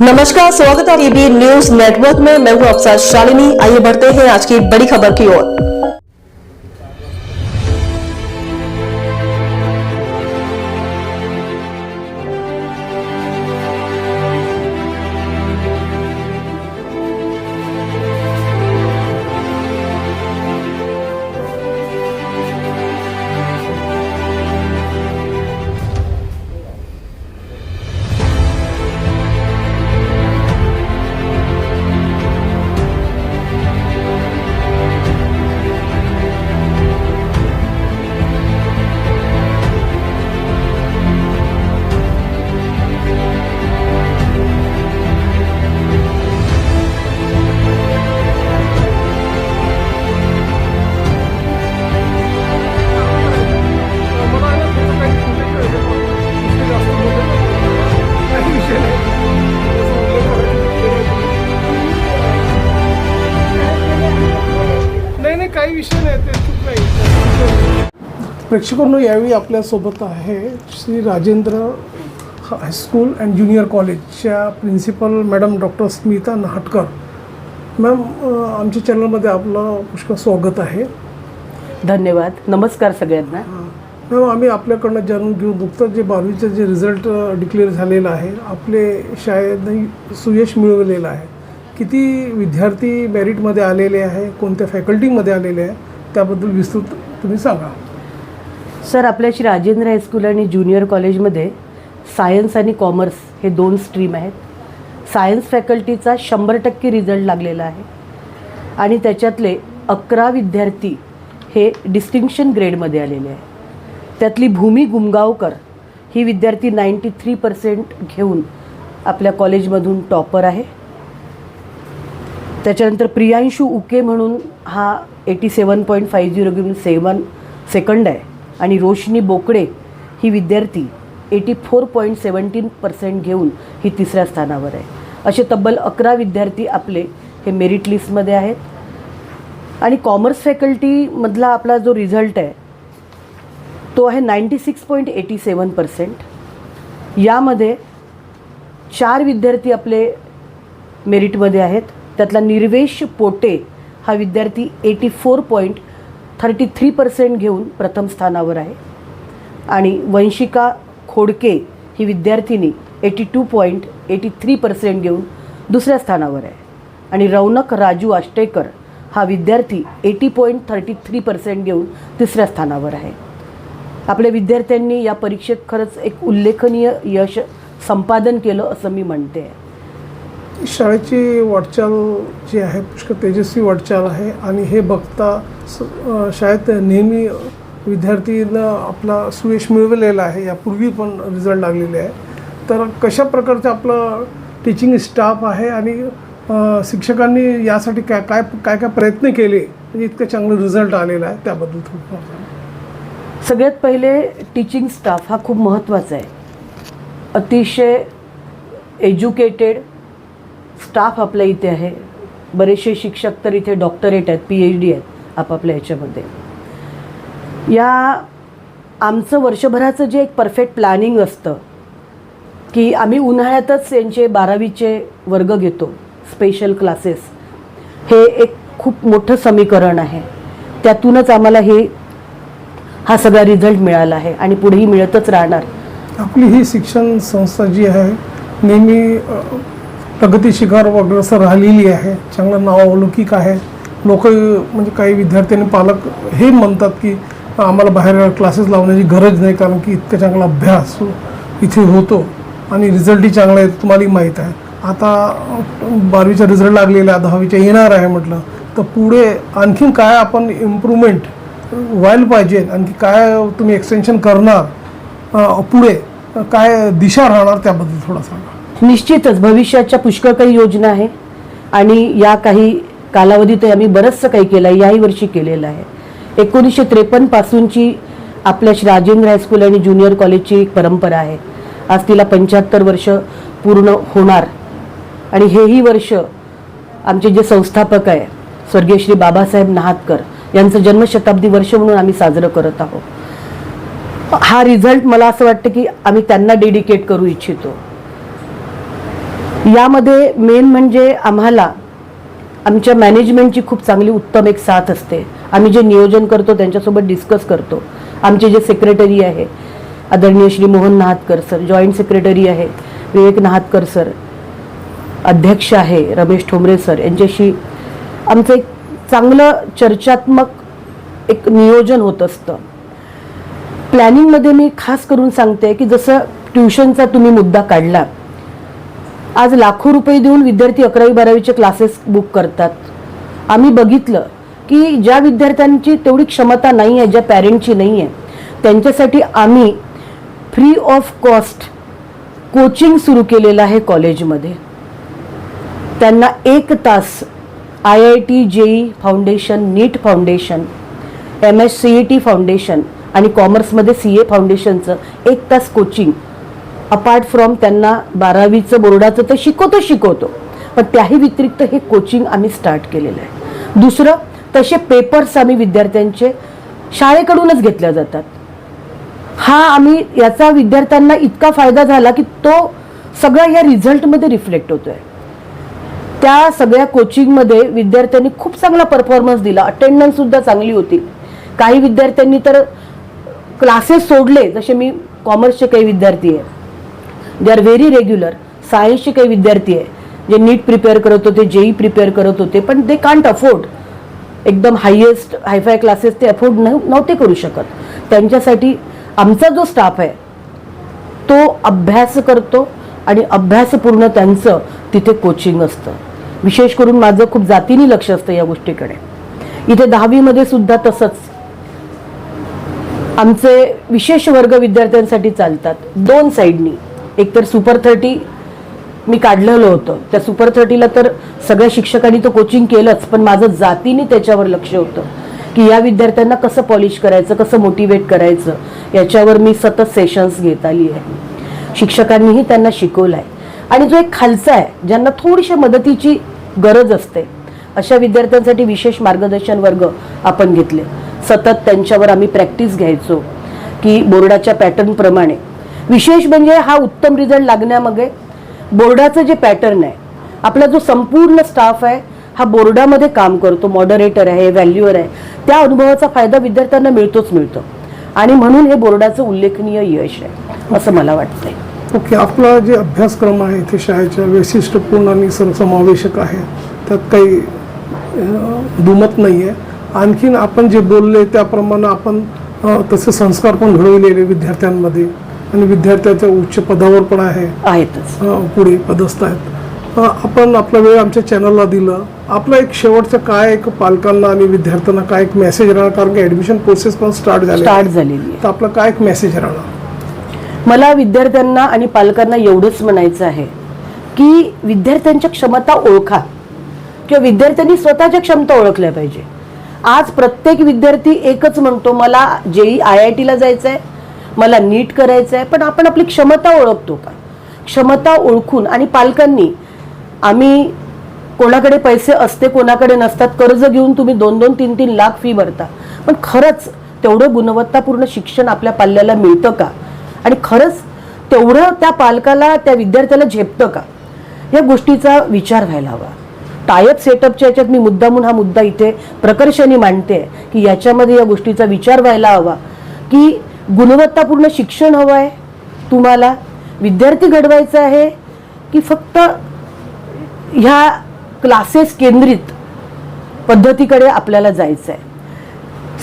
नमस्कार, स्वागत है टीबी न्यूज नेटवर्क में। मैं हूं अफसर शालिनी। आइए बढ़ते हैं आज की बड़ी खबर की ओर। काही विषय नाही, ते चूक नाही. प्रेक्षकांनो, यावेळी आपल्यासोबत आहे Shri Rajendra high school and junior कॉलेजच्या principal madam doctor Smita Nahatkar. Ma'am, आमच्या चॅनलमध्ये आपलं पुष्कळ स्वागत आहे. धन्यवाद. नमस्कार सगळ्यांना. मॅम, आम्ही आपल्याकडनं जाणून घेऊ, नुकतं जे 12वीचं जे रिझल्ट डिक्लेअर झालेलं आहे, आपले शाळेने सुयश मिळवलेलं आहे. किती विद्यार्थी मेरिटमध्ये आलेले आहे, कोणत्या फॅकल्टीमध्ये आलेले आहे, त्याबद्दल विस्तृत तुम्ही सांगा. सर, आपल्या श्री राजेंद्र हायस्कूल आणि ज्युनियर कॉलेजमध्ये सायन्स आणि कॉमर्स हे 2 स्ट्रीम आहेत. सायन्स फॅकल्टीचा 100% रिझल्ट लागलेला आहे आणि त्याच्यातले 11 विद्यार्थी हे डिस्टिंक्शन ग्रेडमध्ये आलेले आहे. त्यातली भूमी गुमगावकर ही विद्यार्थी 93% घेऊन आपल्या कॉलेजमधून टॉपर आहे. त्याच्यानंतर प्रियांशू उके म्हणून हा 87.50 घेऊन सेकंड आहे आणि रोशनी बोकडे ही विद्यार्थी 84.17% घेऊन ही 3ऱ्या स्थानावर आहे. असे तब्बल 11 विद्यार्थी आपले हे मेरिट लिस्टमध्ये आहेत. आणि कॉमर्स फॅकल्टीमधला आपला जो रिझल्ट आहे तो आहे 96.87%. यामध्ये 4 विद्यार्थी आपले मेरिटमध्ये आहेत. त्यातला निर्वेश पोटे हा विद्यार्थी 84.33% घेऊन प्रथम स्थानावर आहे आणि वंशिका खोडके ही विद्यार्थिनी 82.83% घेऊन 2ऱ्या स्थानावर आहे आणि रौनक राजू आष्टेकर हा विद्यार्थी 80.33% घेऊन 3ऱ्या स्थानावर आहे. आपल्या विद्यार्थ्यांनी या परीक्षेत खरंच एक उल्लेखनीय यश संपादन केलं असं मी म्हणते आहे. शाळेची वाटचाल जी आहे पुष्कळ तेजस्वी वाटचाल आहे आणि हे बघता शाळेत नेहमी विद्यार्थीनं आपला सुयश मिळवलेला आहे. यापूर्वी पण रिझल्ट लागलेले आहे. तर कशा प्रकारचं आपलं टीचिंग स्टाफ आहे आणि शिक्षकांनी यासाठी काय काय काय काय प्रयत्न केले म्हणजे इतकं चांगलं रिझल्ट आलेला आहे, त्याबद्दल थोडं. सगळ्यात पहिले टीचिंग स्टाफ हा खूप महत्त्वाचा आहे. अतिशय एज्युकेटेड स्टाफ आपल्या इथे आहे. बरेचसे शिक्षक तर इथे डॉक्टरेट आहेत, PhD आहेत आपापल्या ह्याच्यामध्ये. आमचं वर्षभराचं जे एक परफेक्ट प्लॅनिंग असतं की आम्ही उन्हाळ्यातच यांचे 12वीचे वर्ग घेतो, स्पेशल क्लासेस, हे एक खूप मोठं समीकरण आहे. त्यातूनच आम्हाला हा सगळा रिझल्ट मिळाला आहे आणि पुढेही मिळतच राहणार. आपली ही शिक्षण संस्था जी आहे नेहमी प्रगती शिखर अग्रसर राहिलेली आहे. चांगलं नावलौकिक आहे. लोक म्हणजे काही विद्यार्थ्यांनी पालक हे म्हणतात की आम्हाला बाहेर क्लासेस लावण्याची गरज नाही, कारण की इतका चांगला अभ्यास इथे होतो आणि रिझल्टही चांगला आहे. तुम्हालाही माहीत आहे. आता 12वीचा रिझल्ट लागलेला आहे, 10वीचा येणार आहे म्हटलं तर पुढे आणखीन काय आपण इम्प्रूव्हमेंट व्हायला पाहिजे, आणखी काय तुम्ही एक्सटेन्शन करणार, पुढे काय दिशा राहणार, त्याबद्दल थोडं सांगा. निश्चितच भविष्याच्या पुष्कळ काही योजना आहे आणि या काही कालावधीत आम्ही बरंचसं काही केलं आहे. याही वर्षी केलेलं आहे. 1953 पासूनची आपल्या श्री राजेंद्र हायस्कूल आणि ज्युनियर कॉलेजची एक परंपरा आहे. आज तिला 75 वर्ष पूर्ण होणार आणि हेही वर्ष आमचे जे संस्थापक आहे स्वर्गीय श्री बाबासाहेब नाहटकर यांचं जन्मशताब्दी वर्ष म्हणून आम्ही साजरं करत आहोत. हा रिझल्ट मला असं वाटतं की आम्ही त्यांना डेडिकेट करू इच्छितो. यामध्ये मेन म्हणजे आम्हाला आमच्या मॅनेजमेंटची खूप चांगली उत्तम एक साथ असते. आम्ही जे नियोजन करतो त्यांच्यासोबत डिस्कस करतो. आमचे जे सेक्रेटरी आहे आदरणीय Shri Mohan Nahatkar sir, joint secretary आहे विवेक नाहतकर सर, अध्यक्ष आहे रमेश ठोंबरे सर, यांच्याशी आमचं एक चांगलं चर्चात्मक एक नियोजन होत असतं. प्लॅनिंगमध्ये मी खास करून सांगते की जसं ट्युशनचा तुम्ही मुद्दा काढला, आज लाखो रुपये देऊन विद्यार्थी 11वी-12वीचे क्लासेस बुक करतात. आम्ही बघितलं की ज्या विद्यार्थ्यांची तेवढी क्षमता नाही आहे, ज्या पॅरेंटची नाही आहे, त्यांच्यासाठी आम्ही फ्री ऑफ कॉस्ट कोचिंग सुरू केलेलं आहे कॉलेजमध्ये. त्यांना 1 तास IIT JEE फाउंडेशन, नीट फाउंडेशन, MSCET फाउंडेशन आणि कॉमर्समध्ये CA फाउंडेशनचं 1 तास कोचिंग, अपार्ट फ्रॉम त्यांना 12वीचं बोर्डाचं तर शिकवतो, पण त्याही व्यतिरिक्त हे कोचिंग आम्ही स्टार्ट केलेलं आहे. दुसरं, तसे पेपर्स आम्ही विद्यार्थ्यांचे शाळेकडूनच घेतल्या जातात. हा आम्ही याचा विद्यार्थ्यांना इतका फायदा झाला की तो सगळा या रिझल्टमध्ये रिफ्लेक्ट होतोय. त्या सगळ्या कोचिंगमध्ये विद्यार्थ्यांनी खूप चांगला परफॉर्मन्स दिला, अटेंडन्स सुद्धा चांगली होती. काही विद्यार्थ्यांनी तर क्लासेस सोडले, जसे मी कॉमर्सचे काही विद्यार्थी आहे, दे आर व्हेरी रेग्युलर. सायन्सचे काही विद्यार्थी आहे जे नीट प्रिपेअर करत होते, JEE प्रिपेअर करत होते, पण दे कांट अफोर्ड एकदम हायेस्ट हायफाय क्लासेस ते अफोर्ड नव्हते करू शकत. त्यांच्यासाठी आमचा जो स्टाफ आहे तो अभ्यास करतो आणि अभ्यासपूर्ण त्यांचं तिथे कोचिंग असतं. विशेष करून माझं खूप जातीने लक्ष असतं या गोष्टीकडे. इथे 10वीमध्ये सुद्धा तसंच आमचे विशेष वर्ग विद्यार्थ्यांसाठी चालतात 2 साईडनी. एकतर सुपर 30 मी काढलेलं होतं, त्या सुपर 30ला तर सगळ्या शिक्षकांनी तो कोचिंग केलंच, पण माझं जातीने त्याच्यावर लक्ष होतं की या विद्यार्थ्यांना कसं पॉलिश करायचं, कसं मोटिवेट करायचं, याच्यावर मी सतत सेशन्स घेत आली आहे. शिक्षकांनीही त्यांना शिकवलं आहे. आणि जो एक खालचा आहे, ज्यांना थोडीशी मदतीची गरज असते, अशा विद्यार्थ्यांसाठी विशेष मार्गदर्शन वर्ग आपण घेतले. सतत त्यांच्यावर आम्ही प्रॅक्टिस घ्यायचो की बोर्डाच्या पॅटर्नप्रमाणे. विशेष म्हणजे हा उत्तम रिझल्ट लागण्यामागे बोर्डाचं जे पॅटर्न आहे, आपला जो संपूर्ण स्टाफ आहे हा बोर्डामध्ये काम करतो, मॉडरेटर आहे, व्हॅल्युअर आहे, त्या अनुभवाचा फायदा विद्यार्थ्यांना मिळतो आणि म्हणून हे बोर्डाचं उल्लेखनीय यश आहे असं मला वाटतंय. ओके, आपला जे अभ्यासक्रम आहे इथे शाळेच्या वैशिष्ट्यपूर्ण आणि सर्वसमावेशक आहे, त्यात काही दुमत नाही आहे. आणखीन आपण जे बोलले त्याप्रमाणे आपण तसे संस्कार पण घडवलेले विद्यार्थ्यांमध्ये आणि विद्यार्थ्याच्या उच्च पदावर पण आहेतच, पुढे पदस्थ आहेत. आपण आपला वेळ आमच्या चॅनलला दिलं. आपला एक शेवटचं काय एक पालकांना आणि विद्यार्थ्यांना काय एक मेसेज राहणार, कारण की ऍडमिशन प्रोसेस पण स्टार्ट झालेली आहे, तर आपला काय एक मेसेज राहणार? मला विद्यार्थ्यांना आणि पालकांना एवढंच म्हणायचं आहे की विद्यार्थ्यांच्या क्षमता ओळखा किंवा विद्यार्थ्यांनी स्वतःच्या क्षमता ओळखल्या पाहिजे. आज प्रत्येक विद्यार्थी एकच म्हणतो, मला JEE IITला जायचं आहे, मला नीट करायचं आहे, पण आपण आपली क्षमता ओळखतो का? क्षमता ओळखून, आणि पालकांनी, आम्ही कोणाकडे पैसे असते कोणाकडे नसतात, कर्ज घेऊन तुम्ही 2-2, 3-3 लाख फी भरता, पण खरंच तेवढं गुणवत्तापूर्ण शिक्षण आपल्या पाल्याला मिळतं का? आणि खरंच तेवढं त्या पालकाला, त्या विद्यार्थ्याला झेपतं का? या गोष्टीचा विचार व्हायला हवा. टायप सेटअपच्या याच्यात मी मुद्दामून हा मुद्दा इथे प्रकर्षाने मांडते की याच्यामध्ये या गोष्टीचा विचार व्हायला हवा की गुणवत्तापूर्ण शिक्षण हवं आहे तुम्हाला, विद्यार्थी घडवायचा आहे की फक्त ह्या क्लासेस केंद्रित पद्धतीकडे आपल्याला जायचं आहे.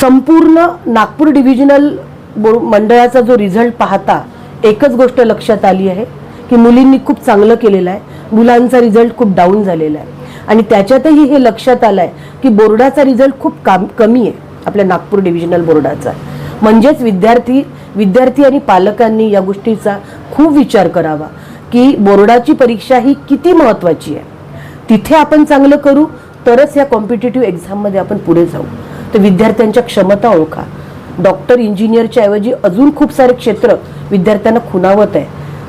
संपूर्ण नागपूर डिव्हिजनल मंडळाचा जो रिझल्ट पाहता एकच गोष्ट लक्षात आली आहे की मुलींनी खूप चांगलं केलेलं आहे, मुलांचा रिझल्ट खूप डाऊन झालेला आहे. आणि त्याच्यातही हे लक्षात आलं आहे की बोर्डाचा रिझल्ट खूप कमी आहे आपल्या नागपूर डिव्हिजनल बोर्डाचा. म्हणजेच विद्यार्थी आणि पालकांनी या गोष्टीचा खूप विचार करावा की बोर्डाची परीक्षा ही किती महत्त्वाची आहे. तिथे आपण चांगलं करू तरच या कॉम्पिटिटिव्ह एक्झाममध्ये आपण पुढे जाऊ. तर विद्यार्थ्यांच्या क्षमता ओळखा. डॉक्टर, इंजिनियरच्या ऐवजी अजून खूप सारे क्षेत्र विद्यार्थ्यांना खुणावत आहे,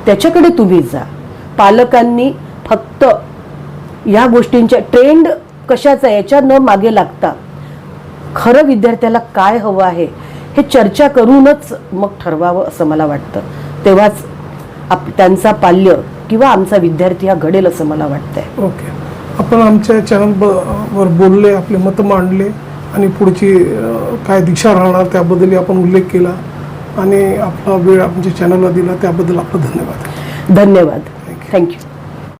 त्याच्याकडे तुम्ही जा. पालकांनी फक्त या गोष्टींच्या ट्रेंड कशाचा याच्या न मागे लागता खरं विद्यार्थ्याला काय हवं आहे हे चर्चा करूनच मग ठरवावं असं मला वाटतं. तेव्हाच त्यांचा पाल्य किंवा आमचा विद्यार्थी हा घडेल असं मला वाटतंय. ओके, आपण आमच्या चॅनल वर बोलले, आपले मतं मांडले आणि पुढची काय दिशा राहणार त्याबद्दलही आपण उल्लेख केला आणि आपला वेळ आमच्या चॅनलला दिला त्याबद्दल आपला धन्यवाद. धन्यवाद. थँक्यू.